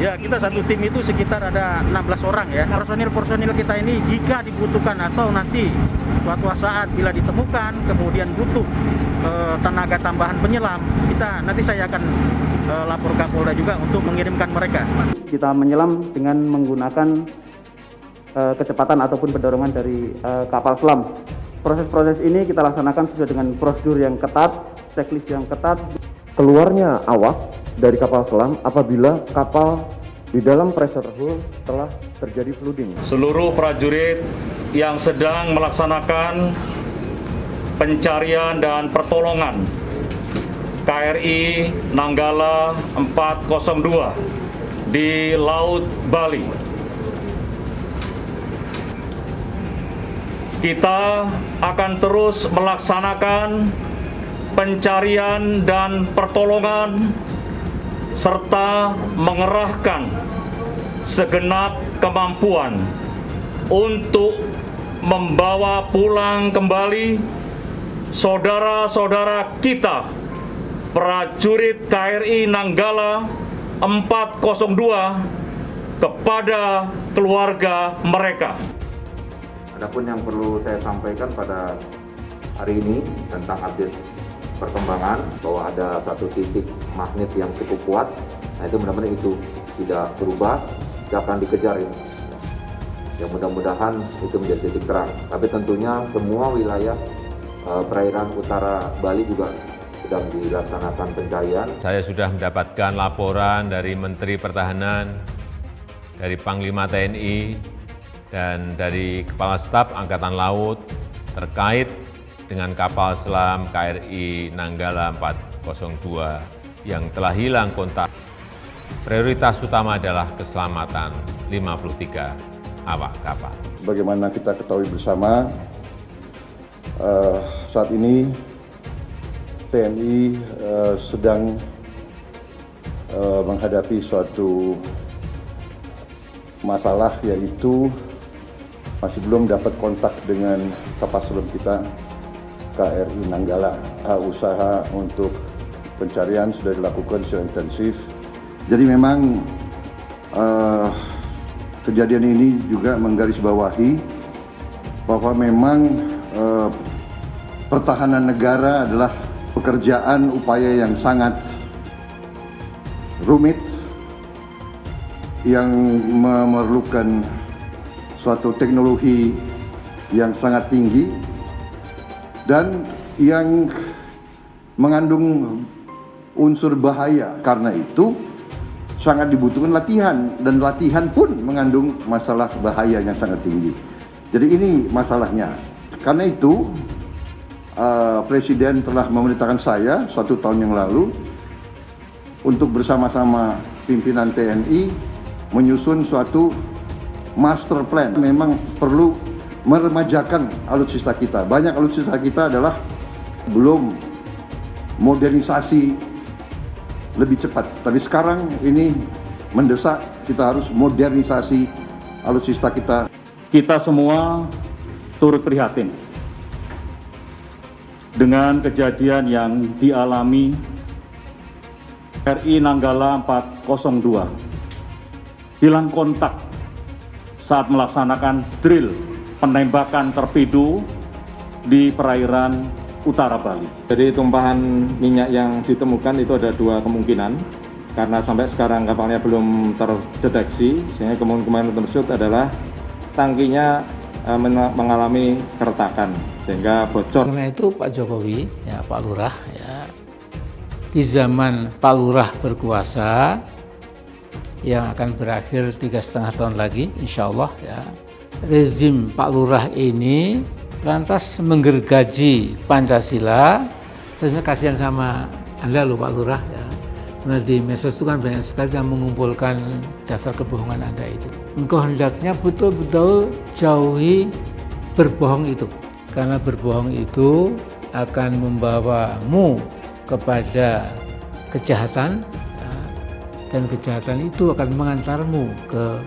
Ya, kita satu tim itu sekitar ada 16 orang ya. Personil kita ini jika dibutuhkan atau nanti suatu saat bila ditemukan kemudian butuh tenaga tambahan penyelam, nanti saya akan lapor Kapolda juga untuk mengirimkan mereka. Kita menyelam dengan menggunakan kecepatan ataupun pendorongan dari kapal selam. Proses-proses ini kita laksanakan sesuai dengan prosedur yang ketat, checklist yang ketat. Keluarnya awak dari kapal selam apabila kapal di dalam pressure hull telah terjadi flooding. Seluruh prajurit yang sedang melaksanakan pencarian dan pertolongan KRI Nanggala 402 di Laut Bali. Kita akan terus melaksanakan pencarian dan pertolongan serta mengerahkan segenap kemampuan untuk membawa pulang kembali saudara-saudara kita prajurit KRI Nanggala 402 kepada keluarga mereka. Adapun yang perlu saya sampaikan pada hari ini tentang update perkembangan bahwa ada satu titik magnet yang cukup kuat. Nah, itu mudah-mudahan itu tidak berubah, tidak akan dikejar ini. Ya, mudah-mudahan itu menjadi titik terang. Tapi tentunya semua wilayah perairan utara Bali juga sedang dilaksanakan pencarian. Saya sudah mendapatkan laporan dari Menteri Pertahanan, dari Panglima TNI, dan dari Kepala Staf Angkatan Laut terkait dengan kapal selam KRI Nanggala 402 yang telah hilang kontak. Prioritas utama adalah keselamatan 53 awak kapal. Bagaimana kita ketahui bersama, saat ini TNI sedang menghadapi suatu masalah, yaitu masih belum dapat kontak dengan kapal selam kita KRI Nanggala. Usaha untuk pencarian sudah dilakukan secara intensif. Jadi memang kejadian ini juga menggarisbawahi bahwa memang pertahanan negara adalah pekerjaan upaya yang sangat rumit, yang memerlukan suatu teknologi yang sangat tinggi dan yang mengandung unsur bahaya. Karena itu sangat dibutuhkan latihan, dan latihan pun mengandung masalah bahaya yang sangat tinggi. Jadi ini masalahnya. Karena itu Presiden telah memerintahkan saya 1 tahun yang lalu untuk bersama-sama pimpinan TNI menyusun suatu master plan. Memang perlu meremajakan alutsista kita. Banyak alutsista kita adalah belum modernisasi lebih cepat. Tapi sekarang ini mendesak, kita harus modernisasi alutsista kita. Kita semua turut prihatin dengan kejadian yang dialami KRI Nanggala 402. Hilang kontak saat melaksanakan drill penembakan torpedo di perairan utara Bali. Jadi tumpahan minyak yang ditemukan itu ada 2 kemungkinan, karena sampai sekarang kapalnya belum terdeteksi, sehingga kemungkinan tersebut adalah tangkinya mengalami keretakan sehingga bocor. Karena itu Pak Jokowi, ya Pak Lurah, ya di zaman Pak Lurah berkuasa yang akan berakhir 3,5 tahun lagi, insya Allah, ya rezim Pak Lurah ini lantas menggergaji Pancasila. Saya kasihan sama Anda loh Pak Lurah, ya. Nah, di medsos itu kan banyak sekali yang mengumpulkan dasar kebohongan Anda itu. Engkau hendaknya betul-betul jauhi berbohong itu, karena berbohong itu akan membawamu kepada kejahatan, ya, dan kejahatan itu akan mengantarmu ke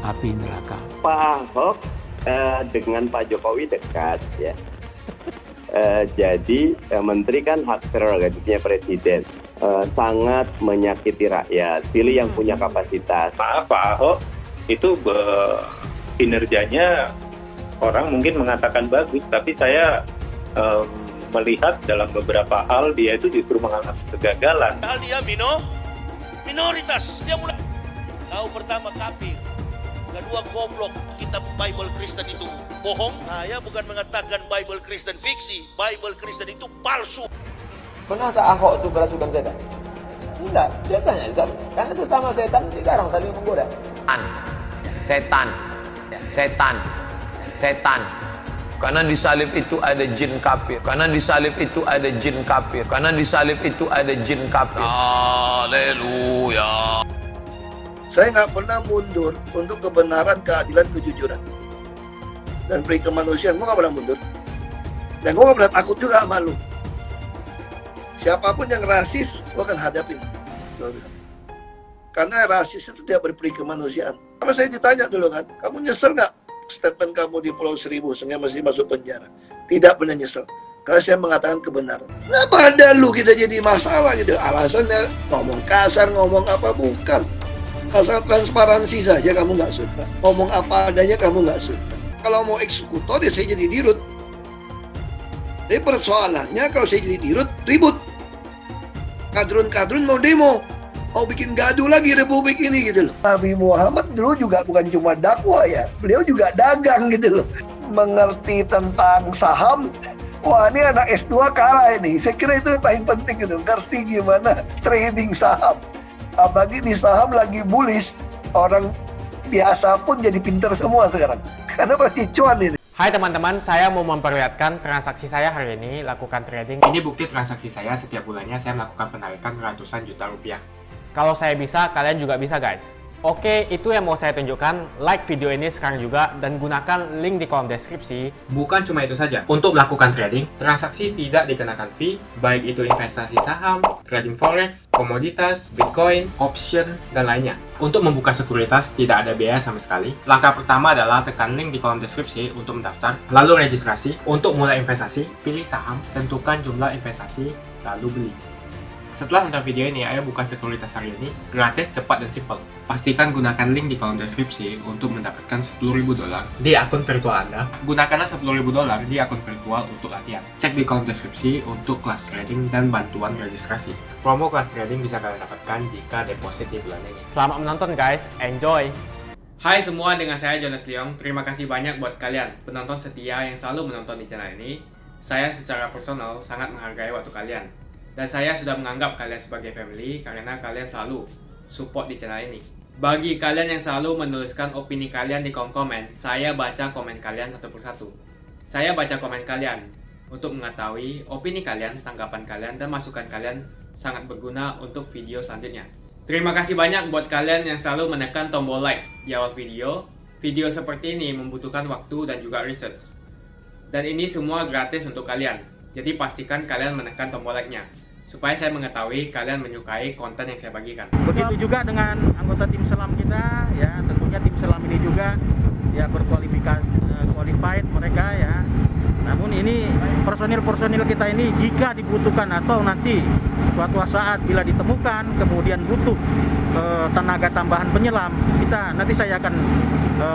api neraka. Pak Ahok dengan Pak Jokowi dekat, ya. Jadi menteri kan hak prerogatifnya presiden. sangat menyakiti rakyat. Pilih yang punya kapasitas. Maaf Pak Ahok, itu kinerjanya orang mungkin mengatakan bagus, tapi saya melihat dalam beberapa hal dia itu justru mengalami kegagalan. Hal dia minoritas, dia mulai kau pertama kafir, kedua goblok, kitab Bible Kristen itu bohong. Saya bukan mengatakan Bible Kristen fiksi, Bible Kristen itu palsu. Pernahkah Ahok itu kerasukan setan? Tidak, dia tanya juga. Karena sesama setan dilarang saling menggoda. Setan. Karena di salib itu ada jin kafir. Haleluya. Saya nggak pernah mundur untuk kebenaran, keadilan, kejujuran. Dan peri kemanusiaan, gue nggak pernah mundur. Dan gue nggak pernah takut juga sama lu. Siapapun yang rasis, gue akan hadapin. Karena rasis itu tidak berperi kemanusiaan. Kalau saya ditanya dulu kan, kamu nyesel nggak statement kamu di Pulau Seribu sehingga masih masuk penjara? Tidak pernah nyesel. Karena saya mengatakan kebenaran. Kenapa ada lu kita jadi masalah gitu? Alasannya ngomong kasar, ngomong apa, bukan. Asal transparansi saja kamu nggak suka. Ngomong apa adanya kamu nggak suka. Kalau mau eksekutor ya saya jadi dirut. Tapi persoalannya kalau saya jadi dirut, ribut. Kadrun-kadrun mau demo, mau bikin gaduh lagi republik ini gitu loh. Nabi Muhammad dulu juga bukan cuma dakwah ya, beliau juga dagang gitu loh. Mengerti tentang saham, wah ini anak S2 kalah ini. Saya kira itu yang paling penting gitu, ngerti gimana trading saham. Apalagi di saham lagi bullish, orang biasa pun jadi pintar semua sekarang. Karena pasti cuan ini. Hai teman-teman, saya mau memperlihatkan transaksi saya hari ini lakukan trading. Ini bukti transaksi saya, setiap bulannya saya melakukan penarikan ratusan juta rupiah. Kalau saya bisa, kalian juga bisa guys. Oke, itu yang mau saya tunjukkan. Like video ini sekarang juga dan gunakan link di kolom deskripsi. Bukan cuma itu saja. Untuk melakukan trading, transaksi tidak dikenakan fee, baik itu investasi saham, trading forex, komoditas, bitcoin, option, dan lainnya. Untuk membuka sekuritas, tidak ada biaya sama sekali. Langkah pertama adalah tekan link di kolom deskripsi untuk mendaftar, lalu registrasi. Untuk mulai investasi, pilih saham, tentukan jumlah investasi, lalu beli. Setelah nonton video ini, ayo buka sekuritas hari ini, gratis, cepat, dan simple. Pastikan gunakan link di kolom deskripsi untuk mendapatkan $10.000 di akun virtual Anda. Gunakanlah $10.000 di akun virtual untuk latihan. Cek di kolom deskripsi untuk kelas trading dan bantuan registrasi. Promo kelas trading bisa kalian dapatkan jika deposit di bulan ini. Selamat menonton guys, enjoy! Hai semua, dengan saya Jonas Leong. Terima kasih banyak buat kalian, penonton setia yang selalu menonton di channel ini. Saya secara personal sangat menghargai waktu kalian. Dan saya sudah menganggap kalian sebagai family karena kalian selalu support di channel ini. Bagi kalian yang selalu menuliskan opini kalian di kolom komen, saya baca komen kalian satu persatu. Saya baca komen kalian untuk mengetahui opini kalian, tanggapan kalian, dan masukan kalian sangat berguna untuk video selanjutnya. Terima kasih banyak buat kalian yang selalu menekan tombol like di awal video. Video seperti ini membutuhkan waktu dan juga research. Dan ini semua gratis untuk kalian. Jadi pastikan kalian menekan tombol like-nya supaya saya mengetahui kalian menyukai konten yang saya bagikan. Begitu juga dengan anggota tim selam kita, ya tentunya tim selam ini juga ya qualified mereka ya. Namun ini personil kita ini jika dibutuhkan atau nanti suatu saat bila ditemukan kemudian butuh tenaga tambahan penyelam, nanti saya akan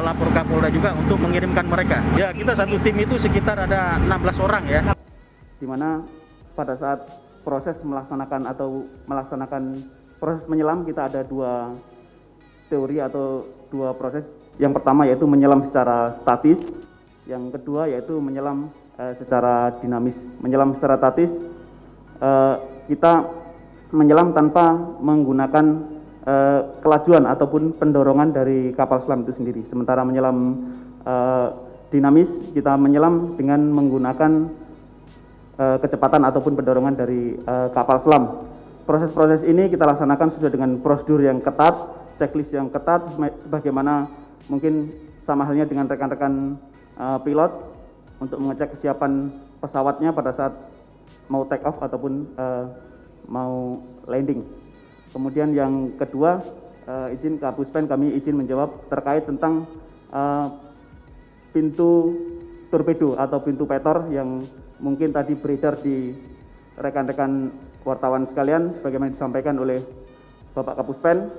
lapor Kapolda juga untuk mengirimkan mereka. Ya kita satu tim itu sekitar ada 16 orang ya. Dimana pada saat proses melaksanakan proses menyelam kita ada dua teori atau dua proses. Yang pertama yaitu menyelam secara statis, yang kedua yaitu menyelam secara dinamis. Menyelam secara statis kita menyelam tanpa menggunakan kelajuan ataupun pendorongan dari kapal selam itu sendiri. Sementara menyelam dinamis kita menyelam dengan menggunakan kecepatan ataupun pendorongan dari kapal selam. Proses-proses ini kita laksanakan sesuai dengan prosedur yang ketat, checklist yang ketat, sebagaimana mungkin sama halnya dengan rekan-rekan pilot untuk mengecek kesiapan pesawatnya pada saat mau take off ataupun mau landing. Kemudian yang kedua, izin Kapuspen kami izin menjawab terkait tentang pintu torpedo atau pintu petor yang mungkin tadi beredar di rekan-rekan wartawan sekalian, sebagaimana disampaikan oleh Bapak Kapuspen,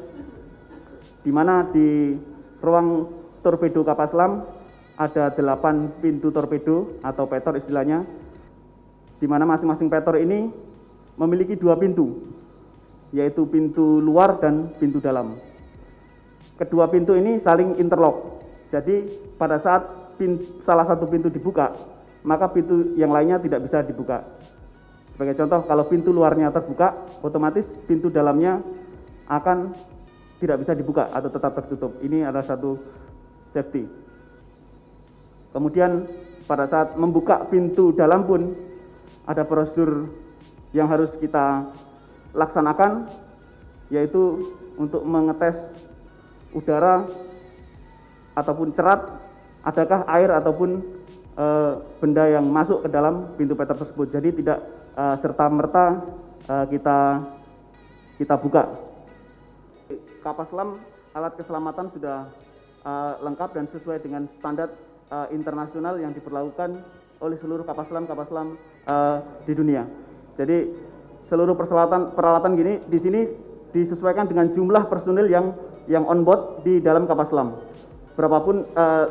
di mana di ruang torpedo kapal selam ada 8 pintu torpedo atau petor istilahnya, di mana masing-masing petor ini memiliki 2 pintu, yaitu pintu luar dan pintu dalam. Kedua pintu ini saling interlock, jadi pada saat salah satu pintu dibuka, maka pintu yang lainnya tidak bisa dibuka. Sebagai contoh, kalau pintu luarnya terbuka, otomatis pintu dalamnya akan tidak bisa dibuka atau tetap tertutup. Ini adalah satu safety. Kemudian pada saat membuka pintu dalam pun ada prosedur yang harus kita laksanakan, yaitu untuk mengetes udara ataupun cerat, adakah air ataupun benda yang masuk ke dalam pintu petor tersebut. Jadi tidak serta-merta kita buka. Kapal selam, alat keselamatan sudah lengkap dan sesuai dengan standar internasional yang diberlakukan oleh seluruh kapal selam di dunia. Jadi seluruh peralatan gini di sini disesuaikan dengan jumlah personil yang on board di dalam kapal selam. Berapapun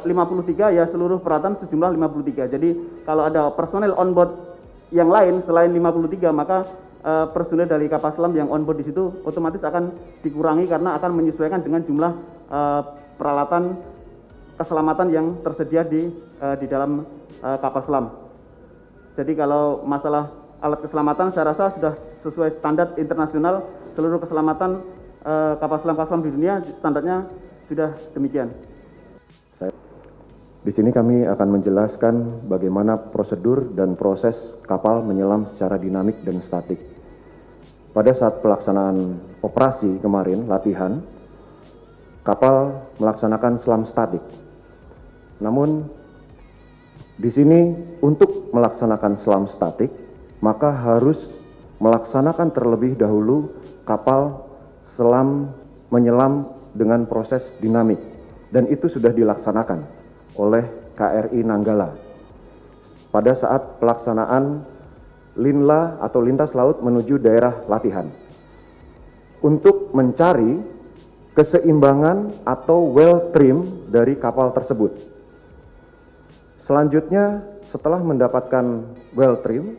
53 ya, seluruh peralatan sejumlah 53. Jadi kalau ada personil on board yang lain selain 53, maka personil dari kapal selam yang on board di situ otomatis akan dikurangi karena akan menyesuaikan dengan jumlah peralatan keselamatan yang tersedia di dalam kapal selam. Jadi kalau masalah alat keselamatan saya rasa sudah sesuai standar internasional. Seluruh keselamatan kapal selam di dunia standarnya sudah demikian. Di sini kami akan menjelaskan bagaimana prosedur dan proses kapal menyelam secara dinamik dan statik. Pada saat pelaksanaan operasi kemarin, latihan, kapal melaksanakan selam statik. Namun, di sini untuk melaksanakan selam statik, maka harus melaksanakan terlebih dahulu kapal selam menyelam dengan proses dinamik. Dan itu sudah dilaksanakan oleh KRI Nanggala pada saat pelaksanaan LINLA atau lintas laut menuju daerah latihan untuk mencari keseimbangan atau well trim dari kapal tersebut. Selanjutnya setelah mendapatkan well trim,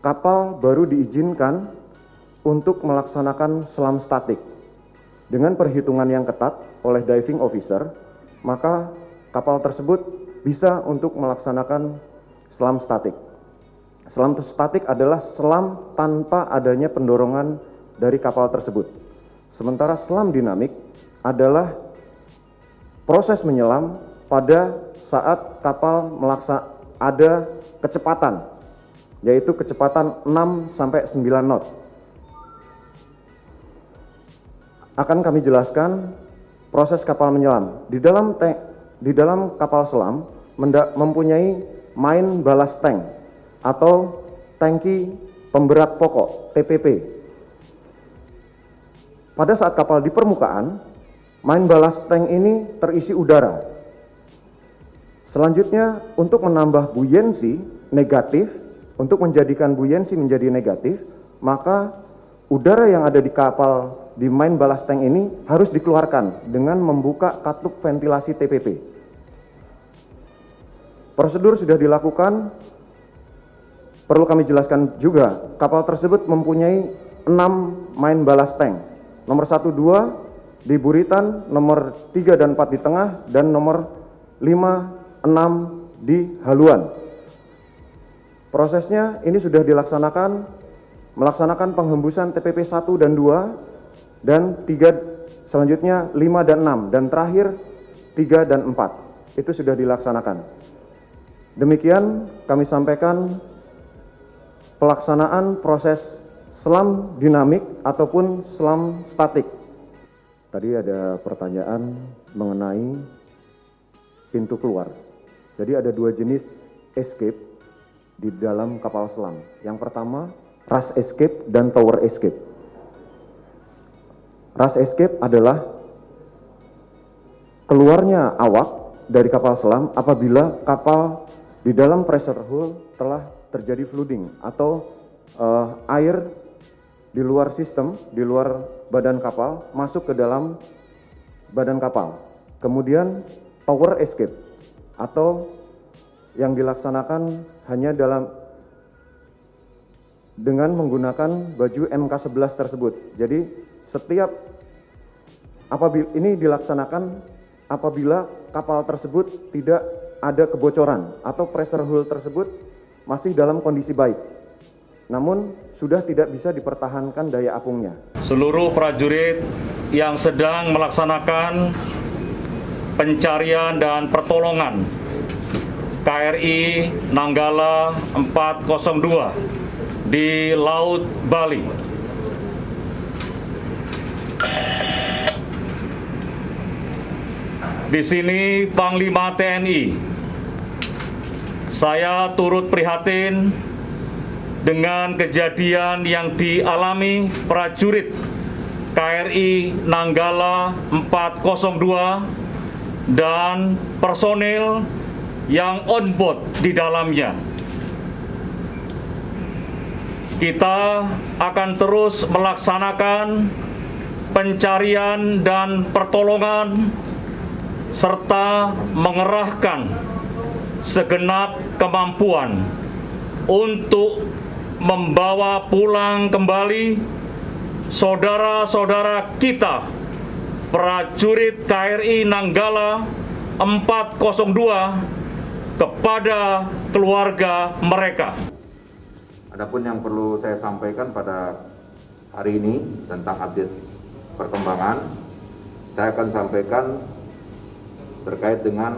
kapal baru diizinkan untuk melaksanakan selam statik. Dengan perhitungan yang ketat oleh diving officer, maka kapal tersebut bisa untuk melaksanakan selam statik. Selam statik adalah selam tanpa adanya pendorongan dari kapal tersebut. Sementara selam dinamik adalah proses menyelam pada saat kapal ada kecepatan, yaitu kecepatan 6 sampai 9 knot. Akan kami jelaskan proses kapal menyelam. Di dalam kapal selam mempunyai main ballast tank atau tangki pemberat pokok TPP. Pada saat kapal di permukaan, main ballast tank ini terisi udara. Selanjutnya untuk menambah buoyancy negatif, untuk menjadikan buoyancy menjadi negatif, maka udara yang ada di kapal di main ballast tank ini harus dikeluarkan dengan membuka katup ventilasi TPP. Prosedur sudah dilakukan. Perlu kami jelaskan juga, kapal tersebut mempunyai 6 main ballast tank. Nomor 1, 2 di buritan, nomor 3 dan 4 di tengah, dan nomor 5, 6 di haluan. Prosesnya ini sudah melaksanakan penghembusan TPP 1 dan 2, dan 3 selanjutnya 5 dan 6, dan terakhir 3 dan 4. Itu sudah dilaksanakan. Demikian kami sampaikan pelaksanaan proses selam dinamik ataupun selam statik. Tadi ada pertanyaan mengenai pintu keluar. Jadi ada 2 jenis escape di dalam kapal selam. Yang pertama, rush escape dan tower escape. Rush escape adalah keluarnya awak dari kapal selam apabila kapal di dalam pressure hull telah terjadi flooding atau air di luar sistem, di luar badan kapal, masuk ke dalam badan kapal. Kemudian tower escape atau yang dilaksanakan hanya dengan menggunakan baju MK11 tersebut. Jadi setiap apabila ini dilaksanakan apabila kapal tersebut tidak ada kebocoran atau pressure hull tersebut masih dalam kondisi baik, namun sudah tidak bisa dipertahankan daya apungnya. Seluruh prajurit yang sedang melaksanakan pencarian dan pertolongan KRI Nanggala 402 di Laut Bali. Di sini Panglima TNI, saya turut prihatin dengan kejadian yang dialami prajurit KRI Nanggala 402 dan personil yang on board di dalamnya. Kita akan terus melaksanakan pencarian dan pertolongan serta mengerahkan segenap kemampuan untuk membawa pulang kembali saudara-saudara kita prajurit KRI Nanggala 402 kepada keluarga mereka. Adapun yang perlu saya sampaikan pada hari ini tentang update perkembangan, saya akan sampaikan terkait dengan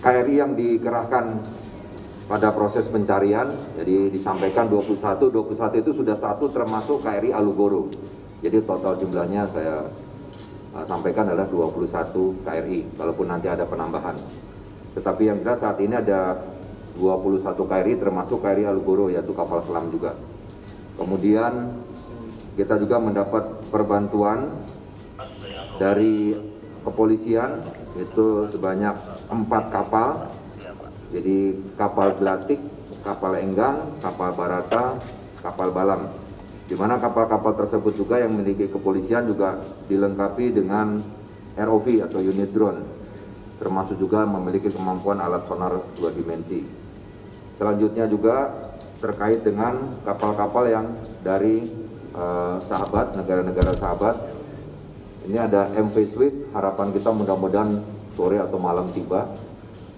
KRI yang dikerahkan pada proses pencarian. Jadi disampaikan 21 itu sudah satu termasuk KRI Alugoro. Jadi total jumlahnya saya sampaikan adalah 21 KRI, walaupun nanti ada penambahan. Tetapi yang jelas saat ini ada 21 KRI termasuk KRI Alugoro, yaitu kapal selam juga. Kemudian kita juga mendapat perbantuan dari kepolisian, itu sebanyak 4 kapal. Jadi kapal Gelatik, kapal Enggang, kapal Barata, kapal Balam. Di mana kapal-kapal tersebut juga yang memiliki kepolisian juga dilengkapi dengan ROV atau unit drone, termasuk juga memiliki kemampuan alat sonar 2 dimensi. Selanjutnya juga terkait dengan kapal-kapal yang dari sahabat, negara-negara sahabat. Ini ada MV Swift, harapan kita mudah-mudahan sore atau malam tiba.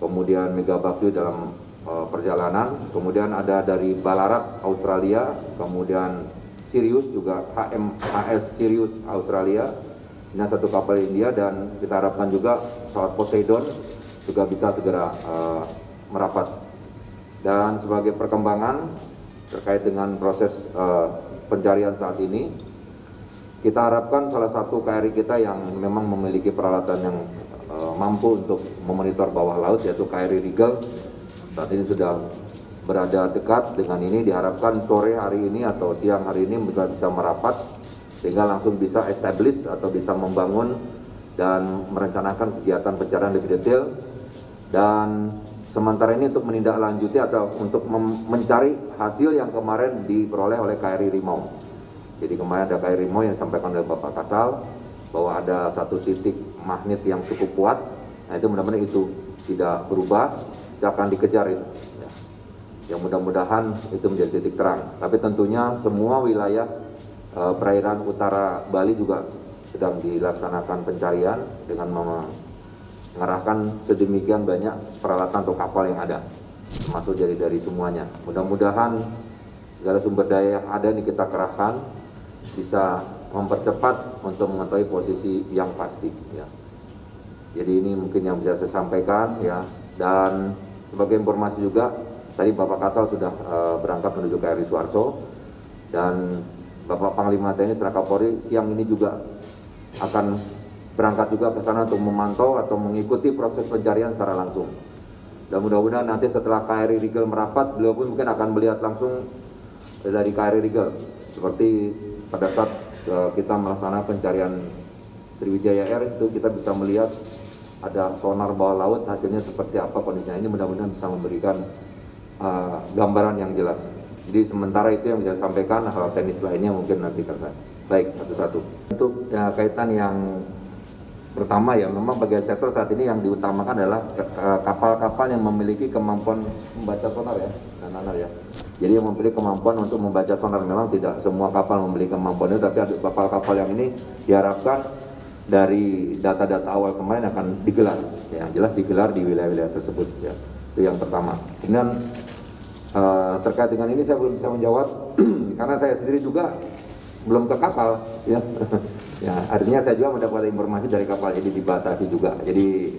Kemudian Megabakti dalam perjalanan. Kemudian ada dari Ballarat Australia, kemudian Sirius juga HMHS Sirius Australia. Ini satu kapal India dan kita harapkan juga pesawat Poseidon juga bisa segera merapat. Dan sebagai perkembangan terkait dengan proses pencarian saat ini, kita harapkan salah satu KRI kita yang memang memiliki peralatan yang mampu untuk memonitor bawah laut, yaitu KRI Rigel, saat ini sudah berada dekat dengan ini. Diharapkan sore hari ini atau siang hari ini bisa merapat sehingga langsung bisa establish atau bisa membangun dan merencanakan kegiatan pencarian lebih detail. Dan sementara ini untuk menindaklanjuti atau untuk mencari hasil yang kemarin diperoleh oleh KRI Rimau. Jadi kemarin ada KRI Rimau yang disampaikan oleh Bapak Kasal bahwa ada satu titik magnet yang cukup kuat. Nah itu mudah-mudahan itu tidak berubah, tidak akan dikejar itu. Ya. Yang mudah-mudahan itu menjadi titik terang. Tapi tentunya semua wilayah perairan utara Bali juga sedang dilaksanakan pencarian dengan mengerahkan sedemikian banyak peralatan atau kapal yang ada, termasuk dari semuanya. Mudah-mudahan segala sumber daya yang ada ini kita kerahkan bisa mempercepat untuk mengetahui posisi yang pasti. Ya. Jadi ini mungkin yang bisa saya sampaikan ya. Dan sebagai informasi juga, tadi Bapak Kasal sudah berangkat menuju KRI Suharto dan Bapak Panglima TNI Serta Kapolri siang ini juga akan berangkat juga ke sana untuk memantau atau mengikuti proses pencarian secara langsung. Dan mudah-mudahan nanti setelah KRI Rigel merapat, beliau pun mungkin akan melihat langsung dari KRI Rigel seperti pada saat kita melaksanakan pencarian Sriwijaya Air itu kita bisa melihat ada sonar bawah laut, hasilnya seperti apa kondisinya. Ini mudah-mudahan bisa memberikan gambaran yang jelas. Jadi sementara itu yang bisa sampaikan, hal teknis lainnya mungkin nanti terkait. Baik, satu-satu. Untuk kaitan yang pertama ya, memang bagi sektor saat ini yang diutamakan adalah kapal-kapal yang memiliki kemampuan membaca sonar ya, dan ya. Jadi yang memiliki kemampuan untuk membaca sonar, memang tidak semua kapal memiliki kemampuan itu, tapi ada kapal-kapal yang ini diharapkan dari data-data awal kemarin akan digelar, ya, yang jelas digelar di wilayah-wilayah tersebut ya. Itu yang pertama. Kemudian terkait dengan ini saya belum bisa menjawab karena saya sendiri juga belum ke kapal ya. Ya, artinya saya juga mendapat informasi dari kapal ini dibatasi juga. Jadi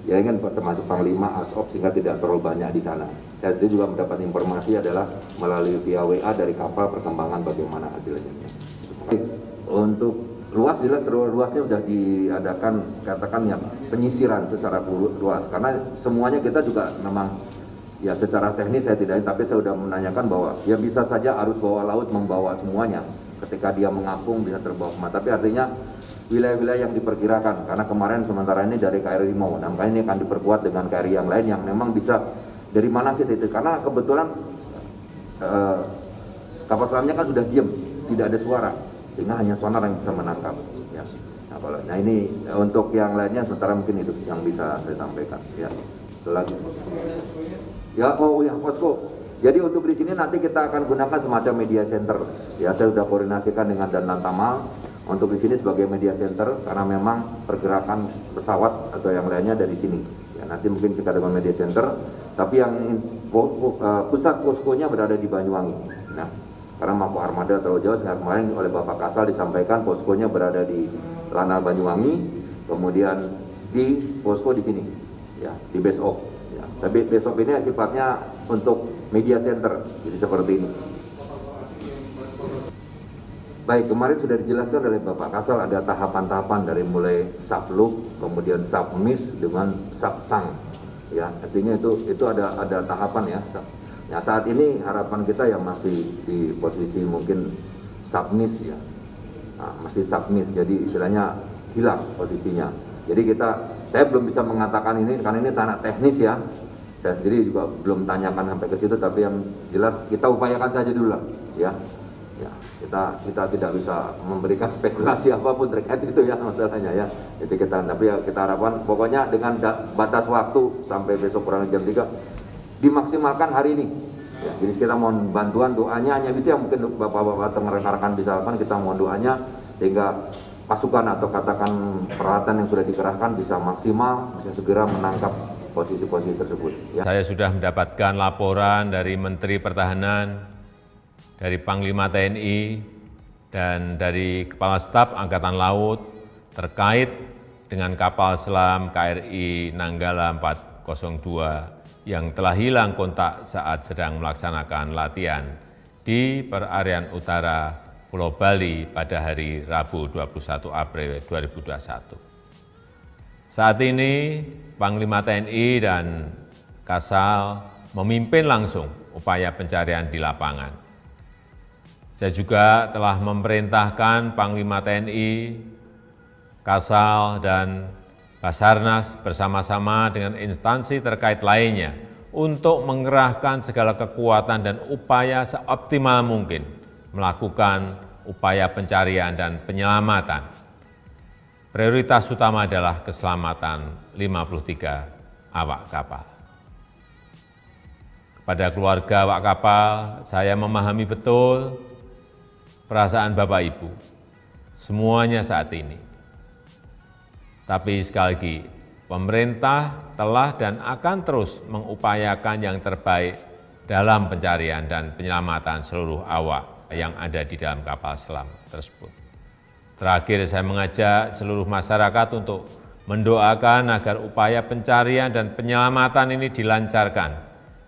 ya kan termasuk Panglima, ASOP, sehingga tidak terlalu banyak di sana. Saya sendiri juga mendapat informasi adalah melalui via WA dari kapal perkembangan bagaimana hasilnya. Untuk luas, jelas luasnya sudah diadakan katakan ya penyisiran secara luas karena semuanya kita juga memang ya secara teknis saya tidak, tapi saya sudah menanyakan bahwa ya bisa saja arus bawah laut membawa semuanya ketika dia mengapung bisa terbawa kemana, tapi artinya wilayah-wilayah yang diperkirakan karena kemarin sementara ini dari KRI Rimau, nah ini akan diperkuat dengan KRI yang lain yang memang bisa dari mana sih itu, karena kebetulan kapal selamnya kan sudah diam, tidak ada suara, sehingga hanya sonar yang bisa menangkap ya. Nah ini untuk yang lainnya sementara mungkin itu yang bisa saya sampaikan ya. Lagi ya, posko. Jadi untuk di sini nanti kita akan gunakan semacam media center. Ya, saya sudah koordinasikan dengan Danlan Tamal untuk di sini sebagai media center karena memang pergerakan pesawat atau yang lainnya dari sini. Ya, nanti mungkin kita dengan media center, tapi yang pusat poskonya berada di Banyuwangi. Nah, karena Mako Armada terlalu jauh, sehingga kemarin oleh Bapak Kasal disampaikan poskonya berada di Lanal Banyuwangi, kemudian di posko di sini, ya, di base off. Ya, tapi besok ini sifatnya untuk media center, jadi seperti ini. Baik, kemarin sudah dijelaskan oleh Bapak Kasal ada tahapan-tahapan dari mulai subloop, kemudian submis dengan subsang. Ya, artinya itu ada tahapan ya. Ya, saat ini harapan kita yang masih di posisi mungkin submis ya. Nah, masih submis, jadi istilahnya hilang posisinya. Jadi saya belum bisa mengatakan ini karena ini tanah teknis ya. Saya sendiri juga belum tanyakan sampai ke situ, tapi yang jelas kita upayakan saja dulu lah, ya. Ya, kita tidak bisa memberikan spekulasi apapun terkait itu ya masalahnya ya. Jadi tapi ya kita harapkan pokoknya dengan batas waktu sampai besok kurang jam 3 dimaksimalkan hari ini. Ya, jadi kita mohon bantuan doanya hanya itu yang mungkin bapak-bapak atau rekan-rekan bisa lakukan, kita mohon doanya sehingga pasukan atau katakan peralatan yang sudah dikerahkan bisa maksimal, bisa segera menangkap posisi-posisi tersebut. Ya. Saya sudah mendapatkan laporan dari Menteri Pertahanan, dari Panglima TNI, dan dari Kepala Staf Angkatan Laut terkait dengan kapal selam KRI Nanggala 402 yang telah hilang kontak saat sedang melaksanakan latihan di perarian utara Pulau Bali pada hari Rabu 21 April 2021. Saat ini Panglima TNI dan Kasal memimpin langsung upaya pencarian di lapangan. Saya juga telah memerintahkan Panglima TNI, Kasal, dan Basarnas bersama-sama dengan instansi terkait lainnya untuk mengerahkan segala kekuatan dan upaya seoptimal mungkin melakukan upaya pencarian dan penyelamatan. Prioritas utama adalah keselamatan 53 awak kapal. Kepada keluarga awak kapal, saya memahami betul perasaan Bapak Ibu, semuanya saat ini. Tapi sekali lagi, pemerintah telah dan akan terus mengupayakan yang terbaik dalam pencarian dan penyelamatan seluruh awak yang ada di dalam kapal selam tersebut. Terakhir, saya mengajak seluruh masyarakat untuk mendoakan agar upaya pencarian dan penyelamatan ini dilancarkan,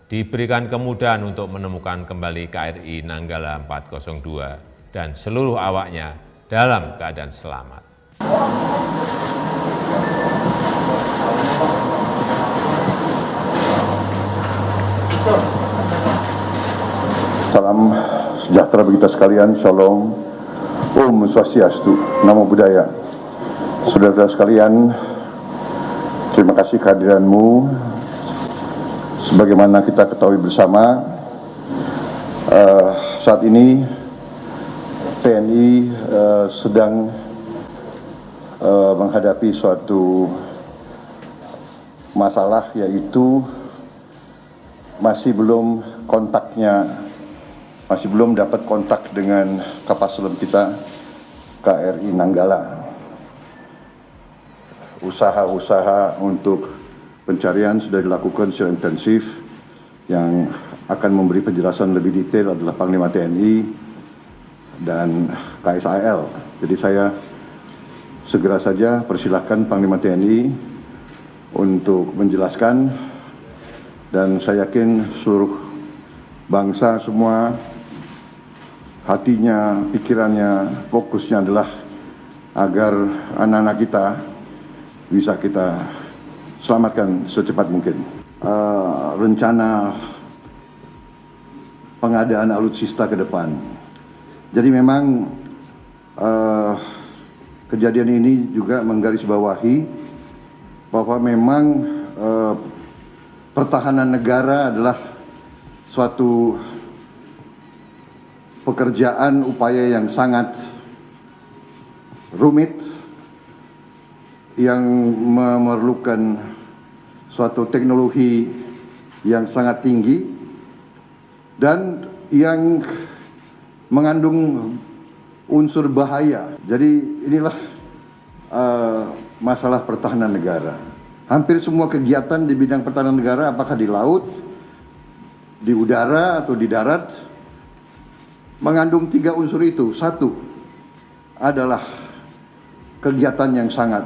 diberikan kemudahan untuk menemukan kembali KRI Nanggala 402 dan seluruh awaknya dalam keadaan selamat. Salam sejahtera bagi kita sekalian, Shalom, Om Swastiastu, Namo Buddhaya. Saudara-saudara sekalian, terima kasih kehadiranmu. Sebagaimana kita ketahui bersama, saat ini TNI sedang menghadapi suatu masalah, yaitu masih belum dapat kontak dengan kapal selam kita KRI Nanggala. Usaha-usaha untuk pencarian sudah dilakukan secara intensif. Yang akan memberi penjelasan lebih detail adalah Panglima TNI dan KSAL. Jadi saya segera saja persilahkan Panglima TNI untuk menjelaskan, dan saya yakin seluruh bangsa semua hatinya, pikirannya, fokusnya adalah agar anak-anak kita bisa kita selamatkan secepat mungkin. Rencana pengadaan alutsista ke depan. Jadi memang kejadian ini juga menggarisbawahi bahwa memang pertahanan negara adalah suatu pekerjaan upaya yang sangat rumit, yang memerlukan suatu teknologi yang sangat tinggi dan yang mengandung unsur bahaya. Jadi inilah masalah pertahanan negara. Hampir semua kegiatan di bidang pertahanan negara, apakah di laut, di udara, atau di darat, mengandung 3 unsur itu. Satu adalah kegiatan yang sangat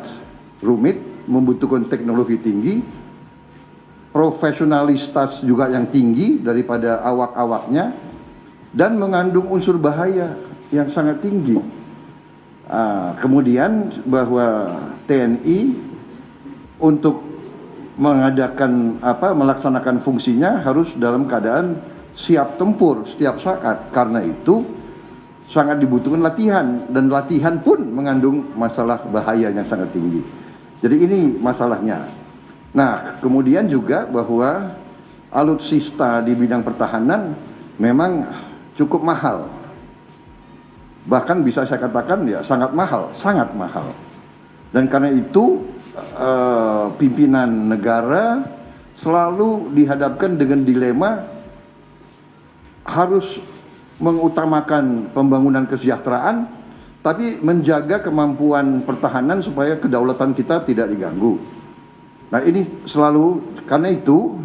rumit, membutuhkan teknologi tinggi, profesionalitas juga yang tinggi daripada awak-awaknya, dan mengandung unsur bahaya yang sangat tinggi. Kemudian bahwa TNI untuk melaksanakan fungsinya harus dalam keadaan siap tempur setiap saat. Karena itu sangat dibutuhkan latihan, dan latihan pun mengandung masalah bahaya yang sangat tinggi. Jadi ini masalahnya. Nah, kemudian juga bahwa alutsista di bidang pertahanan memang cukup mahal. Bahkan bisa saya katakan ya sangat mahal. Dan karena itu pimpinan negara selalu dihadapkan dengan dilema harus mengutamakan pembangunan kesejahteraan, tapi menjaga kemampuan pertahanan supaya kedaulatan kita tidak diganggu. Nah ini selalu, karena itu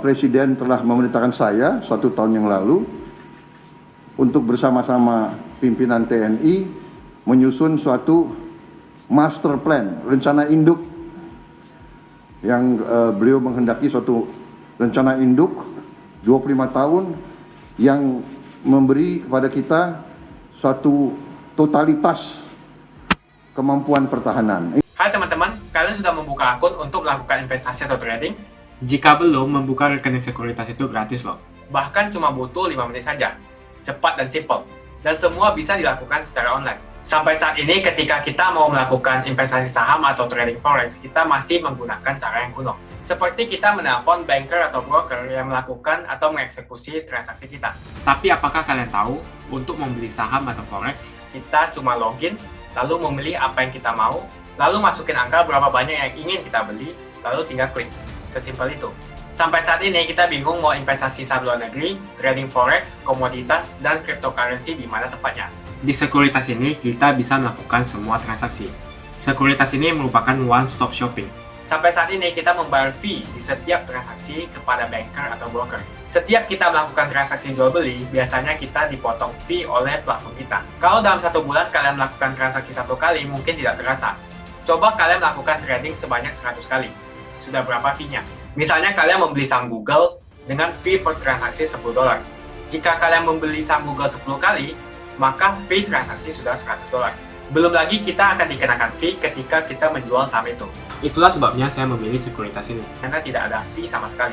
Presiden telah memerintahkan saya 1 tahun yang lalu untuk bersama-sama pimpinan TNI menyusun suatu master plan, rencana induk, yang beliau menghendaki suatu rencana induk 25 tahun yang memberi kepada kita suatu totalitas kemampuan pertahanan. Hai teman-teman, kalian sudah membuka akun untuk melakukan investasi atau trading? Jika belum, membuka rekening sekuritas itu gratis loh. Bahkan cuma butuh 5 menit saja. Cepat dan simple. Dan semua bisa dilakukan secara online. Sampai saat ini ketika kita mau melakukan investasi saham atau trading forex, kita masih menggunakan cara yang kuno. Seperti kita menelpon banker atau broker yang melakukan atau mengeksekusi transaksi kita. Tapi apakah kalian tahu, untuk membeli saham atau forex, kita cuma login, lalu memilih apa yang kita mau, lalu masukin angka berapa banyak yang ingin kita beli, lalu tinggal klik. Sesimpel itu. Sampai saat ini kita bingung mau investasi saham luar negeri, trading forex, komoditas, dan cryptocurrency di mana tepatnya. Di sekuritas ini kita bisa melakukan semua transaksi. Sekuritas ini merupakan one-stop shopping. Sampai saat ini kita membayar fee di setiap transaksi kepada banker atau broker. Setiap kita melakukan transaksi jual beli, biasanya kita dipotong fee oleh platform kita. Kalau dalam 1 bulan kalian melakukan transaksi 1 kali, mungkin tidak terasa. Coba kalian melakukan trading sebanyak 100 kali. Sudah berapa fee-nya? Misalnya kalian membeli saham Google dengan fee per transaksi $10. Jika kalian membeli saham Google 10 kali, maka fee transaksi sudah $100. Belum lagi kita akan dikenakan fee ketika kita menjual saham itu. Itulah sebabnya saya memilih sekuritas ini, karena tidak ada fee sama sekali.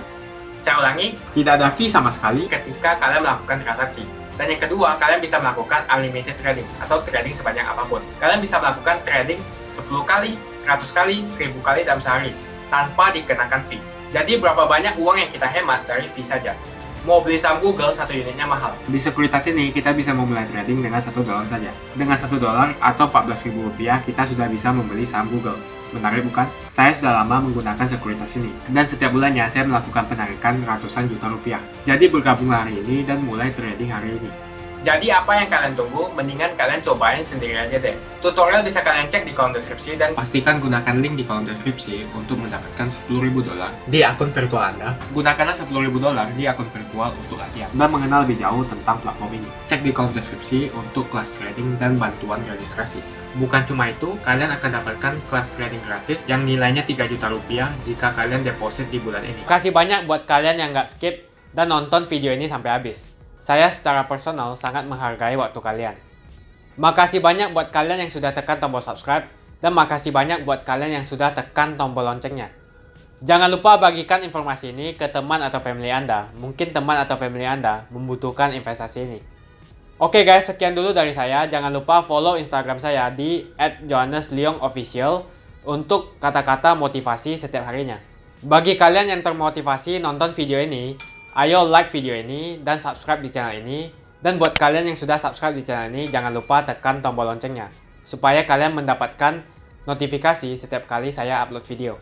Saya ulangi, tidak ada fee sama sekali ketika kalian melakukan transaksi. Dan yang kedua, kalian bisa melakukan unlimited trading atau trading sebanyak apapun. Kalian bisa melakukan trading 10 kali, 100 kali, 1000 kali dalam sehari tanpa dikenakan fee. Jadi berapa banyak uang yang kita hemat dari fee saja. Mau beli saham Google, 1 unitnya mahal. Di sekuritas ini, kita bisa memulai trading dengan $1 saja. Dengan $1 atau Rp14.000, kita sudah bisa membeli saham Google. Menarik bukan? Saya sudah lama menggunakan sekuritas ini. Dan setiap bulannya, saya melakukan penarikan ratusan juta rupiah. Jadi bergabunglah hari ini dan mulai trading hari ini. Jadi apa yang kalian tunggu? Mendingan kalian cobain sendiri aja deh. Tutorial bisa kalian cek di kolom deskripsi dan pastikan gunakan link di kolom deskripsi untuk mendapatkan $10.000 di akun virtual Anda. Gunakanlah $10.000 di akun virtual untuk latihan dan mengenal lebih jauh tentang platform ini. Cek di kolom deskripsi untuk kelas trading dan bantuan registrasi. Bukan cuma itu, kalian akan dapatkan kelas trading gratis yang nilainya Rp3 juta jika kalian deposit di bulan ini. Kasih banyak buat kalian yang nggak skip dan nonton video ini sampai habis. Saya secara personal sangat menghargai waktu kalian. Makasih banyak buat kalian yang sudah tekan tombol subscribe, dan makasih banyak buat kalian yang sudah tekan tombol loncengnya. Jangan lupa bagikan informasi ini ke teman atau family Anda. Mungkin teman atau family Anda membutuhkan investasi ini. Oke guys, sekian dulu dari saya. Jangan lupa follow Instagram saya di @johannesleongofficial untuk kata-kata motivasi setiap harinya. Bagi kalian yang termotivasi nonton video ini, ayo like video ini dan subscribe di channel ini. Dan buat kalian yang sudah subscribe di channel ini, jangan lupa tekan tombol loncengnya supaya kalian mendapatkan notifikasi setiap kali saya upload video.